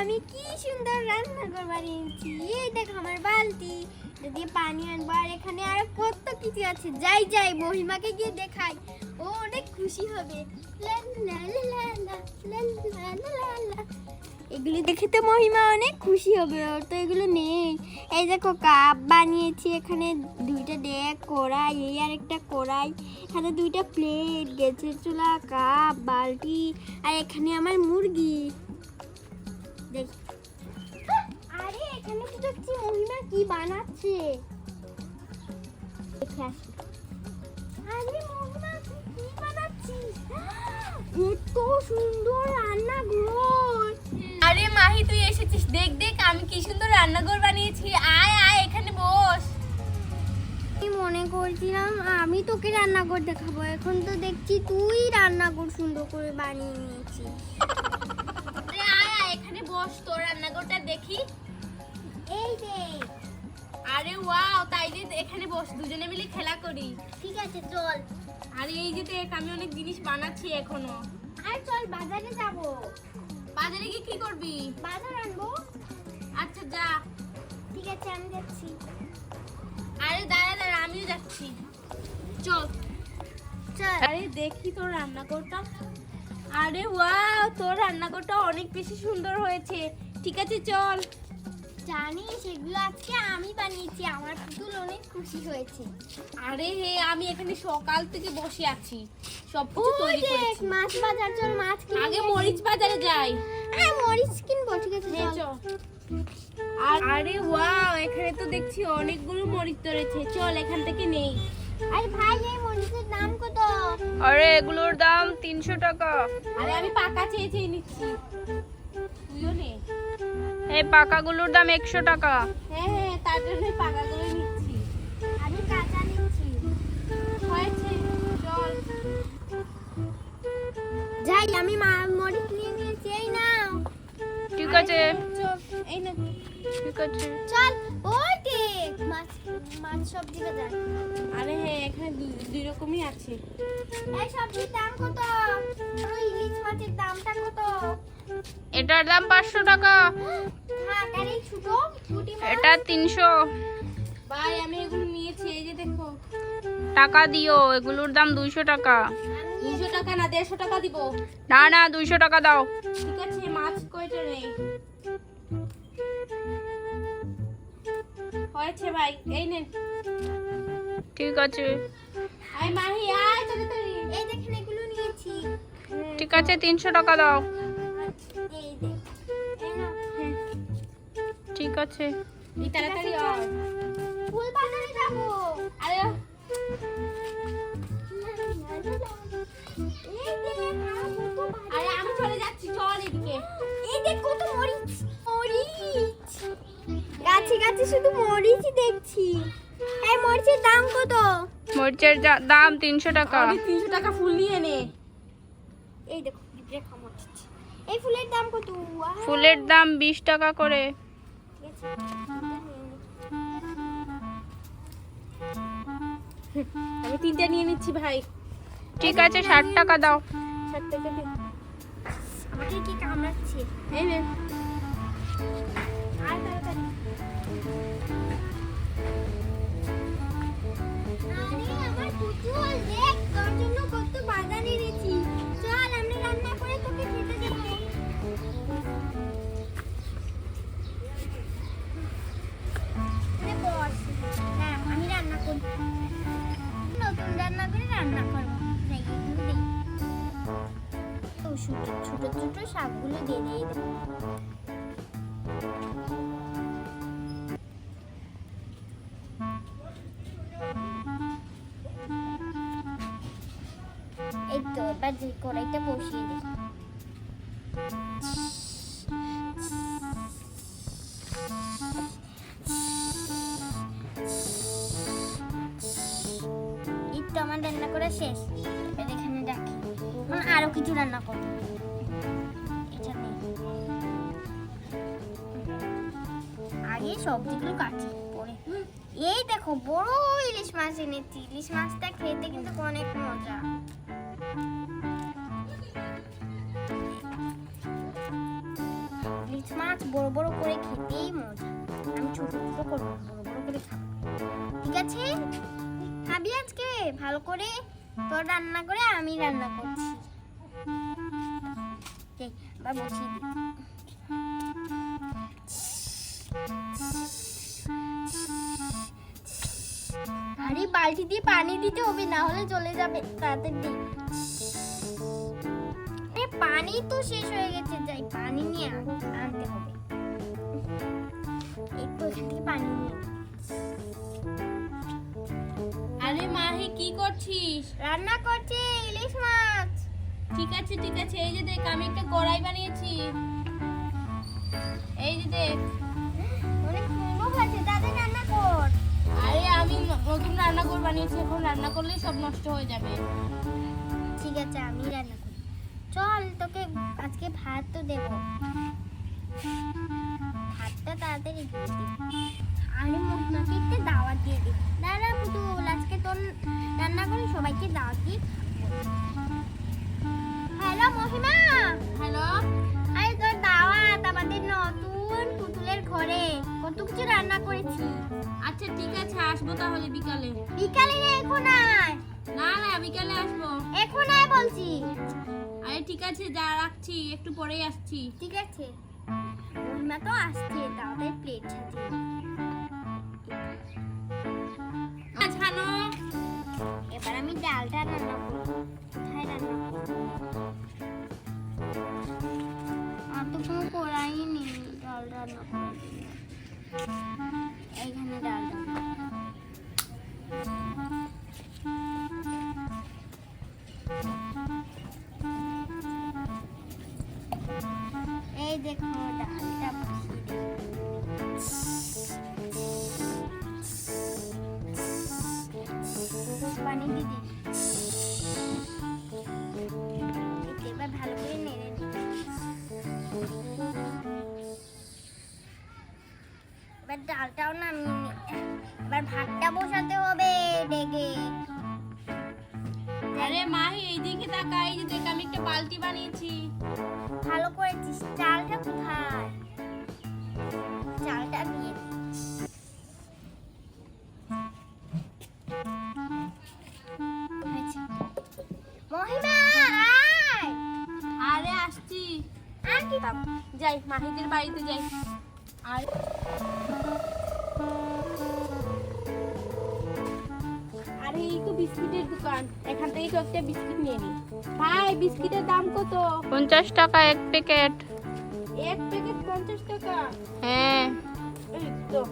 আমি কি সুন্দর রান্নাঘর বানিয়েছি। এই দেখো আমার বালতি, যদি পানি আনবো, আর এখানে আর কত কিছু আছে। যাই যাই মহিমাকে গিয়ে দেখাই, ও অনেক খুশি হবে। লা লা লা লা লা, লা লা লা লা লা। এগুলো দেখে তো মহিমা অনেক খুশি হবে, ওর তো এগুলো নেই। এই দেখো কাপ বানিয়েছি, এখানে দুইটা ডেক, কড়াই, এই আর একটা কড়াই, এখানে দুইটা প্লেট, গ্যাসের চুলা, কাপ, বালতি, আর এখানে আমার মুরগি। দেখ, আরে এখানে তো দেখছি মহিমা কি বানাচ্ছে, দেখে আসি। আরে মহিমা তুই কি বানাচ্ছিস? এত সুন্দর রান্নাঘর। আরে মাহি তুই এসেছিস, দেখ দেখ আমি কি সুন্দর রান্নাঘর বানিয়েছি। আয় আয় এখানে বস। আমি মনে করছিলাম আমি তোকে রান্নাঘর দেখাবো, এখন তো দেখছি তুই রান্নাঘর সুন্দর করে বানিয়ে নিয়েছিস। আরে আয় আয় এখানে বস, তোর রান্নাঘরটা দেখি। এই দেখ। আরে ওয়াও, তাই যে এখানে বস, দুজনে মিলে খেলা করি। ঠিক আছে চল। আরে এই যে দেখ আমি অনেক জিনিস বানাচ্ছি এখনো। আর চল বাজারে যাব। বাজারে গিয়ে কি করবি? বাজার আনবো। আচ্ছা যা। ঠিক আছে আমি যাচ্ছি। আরে দাঁড়া দাঁড়া আমিও যাচ্ছি, চল। চল। আরে দেখি তোর রান্নাঘরটা। আরে ওয়াও, তোর রান্নাঘরটা অনেক বেশি সুন্দর হয়েছে। ঠিক আছে চল। জানিস এগুলো আজকে আমি বানিয়েছি, আমার পুতুল অনেক খুশি হয়েছে। আরে হে, আমি এখানে সকাল থেকে বসে আছি, সব কিছু তৈরি করেছি। মাছ বাজার, চল মাছ কিনে আগে নিয়ে মরিচ বাজারে যাই। হ্যাঁ মরিচ কিনবো, ঠিক আছে হ্যাঁ, চল। চল। আরে ওয়াও, এখানে তো দেখছি অনেকগুলো মরিচ ধরেছে, চল এখান থেকে নেই। আরে ভাই এই মরিচের দাম কত? আরে এগুলোর দাম 300 টাকা। আরে আমি পাকা চেয়ে চেয়ে নিচ্ছি, তুইও নে। এই পাকাগুলোর দাম 100 টাকা। হ্যাঁ হ্যাঁ, তার জন্য পাকাগুলো নিচ্ছি। আমি কাঁচা নিচ্ছি। হয়েছে, চল। যাই আমি মরিচ নিয়ে নিয়েছি, এই নাও। ঠিক আছে, চল, এই না। ঠিক আছে। চল ওই দেখ মাছ, মাছ সবজি বাজার। আরে হ্যাঁ, এখানে দুই রকমই আছে। এই সবজির দাম কত? ওই ইলিশ মাছের দামটা কত? এটার দাম 500 টাকা। হ্যাঁ আর এই ছোট পুঁটি মাছ? এটা 300 ভাই আমি এগুলো নিয়েছি, এই যে দেখো। টাকা দিও, এগুলোর দাম 200 টাকা। 200 টাকা না, 150 টাকা দিব। না না, 200 টাকা দাও। ঠিক আছে, মাছ কয়টা নেই? হয়েছে ভাই, এই নেন। ঠিক আছে, আয় মাহি আয় তাড়াতাড়ি। এই দেখেন এগুলো নিয়েছি। ঠিক আছে, 300 টাকা দাও। এই দেখ, এই নাও। ঠিক আছে। এই তাড়াতাড়ি আয়। ফুল বাজারে যাবো। আরে এই দেখ আর কত আরে আমি চলে যাচ্ছি, চল এদিকে। এই দেখ কত মরিচ, মরিচ গাছে গাছে শুধু মরিচই দেখছি। এই মরিচের দাম কত? মরিচের দাম 300 টাকা। আমি 300 টাকা ফুল নিয়ে নে। এই দেখো রেখা মরিচ। এই ফুলের দাম কত? ওয়াও। ফুলের দাম 20 টাকা করে। ঠিক আছে, আমি 3টা নিয়ে নিচ্ছি ভাই। ঠিক আছে, 60 টাকা দাও। 60 টাকা দে। আমাকে কি কামড়াচ্ছে? এই নে। আর তাড়াতাড়ি। আরে আমার পুতুল দেখ, তোর জন্য কত বাজার এনেছি। চল আমরা রান্না করে তোকে খেতে দেব। আরে বস, হ্যাঁ আমি রান্না করব, নতুন রান্না করে রান্না করবো। এগুলো দেই, ও ছোট ছোট ছোট শাকগুলো দিয়ে দিয়ে দেবো। এই তো এবার যে কড়াইটা বসিয়ে দিই। এই তো আমার রান্না করা শেষ, এবার এখানে রাখি। এখন আরো কিছু রান্না করবো। এটা নেই, আগে সবজিগুলো কাটি পরে। এই দেখো বড় ইলিশ মাছ এনেছি, ইলিশ মাছটা খেতে কিন্তু অনেক মজা। ইলিশ মাছ বড় বড় করে খেতেই মজা। আমি ছোট ছোট করবো না, বড় বড় করে খাবো। ঠিক আছে? খাবি আজকে ভালো করে? তোর রান্না করে আমি রান্না করছি। এবার বসিয়ে দিই। আরে বালতি দিয়ে পানি দিতে হবে, না হলে চলে যাবে। তাড়াতাড়ি পানি তো শেষ হয়ে গেছে, যাই পানি নিয়ে আনতে হবে। একটু এখান থেকে পানি নিয়ে নিই। আরে মাহি কি করছিস? রান্না করছি ইলিশ মাছ। ঠিক আছে ঠিক আছে, এই যে দেখ আমি একটা কড়াই বানিয়েছি। এই যে দেখ। অনেক সুন্দর হয়েছে, তাদের রান্না কর। আরে আমি নতুন রান্নাঘর বানিয়েছি, এখন রান্না করলেই সব নষ্ট হয়ে যাবে। ঠিক আছে আমি রান্না করি। চল তোকে আজকে ভাত তো দেব। ভাতটা তাড়াতাড়ি দিয়ে দিই। আরে মহিমাকে একটা দাওয়াত দিয়ে দিই। দাঁড়া পুতুল, আজকে তোর রান্না করে সবাইকে দাওয়াত দিই। হ্যালো মহিমা। হ্যালো। আরে তোর দাওয়াত আমাদের নতুন পুতুলের ঘরে, কত কিছু রান্না করেছি। আচ্ছা ঠিক আছে, আসবো তাহলে বিকালে। বিকালে না, এখন আয়। না না, বিকালে আসবো। এখন আয় বলছি। আরে ঠিক আছে, যা রাখছি, একটু পরেই আসছি। ঠিক আছে। মহিমা তো আসছে, দাওয়াতের প্লেট সাজিয়ে নি। ছানো। এবার আমি ডালটা রান্না করব। কোথায় রান্না করব? আর তো কোনো কড়াই নেই ডাল রান্না করার জন্য। এইখানে ডাল রান্না করব। এই দেখো ডালটা বসিয়ে দিই। পানি দিয়ে দিই। এবার ভালো করে নেড়ে নিই। এবার ডালটাও নামিয়ে নিই। এবার ভাতটা বসাতে হবে ডেকে। আরে মাহি এইদিকে তাকা, এই যে দেখ আমি একটা বালতি বানিয়েছি। ভালো করেছিস। চালটা কোথায়? চালটা দিয়ে দিই। হয়েছে। মহিমা আয়। আরে আসছি। আর কি? যাই মাহিদের বাড়িতে যাই। আর আরে এই তো বিস্কিটের দোকান, এখান থেকে তো একটা বিস্কিট নিয়ে নি। ভাই বিস্কিটের দাম কত? 50 টাকা এক প্যাকেট। এক প্যাকেট 50 টাকা? হ্যাঁ। এই তো।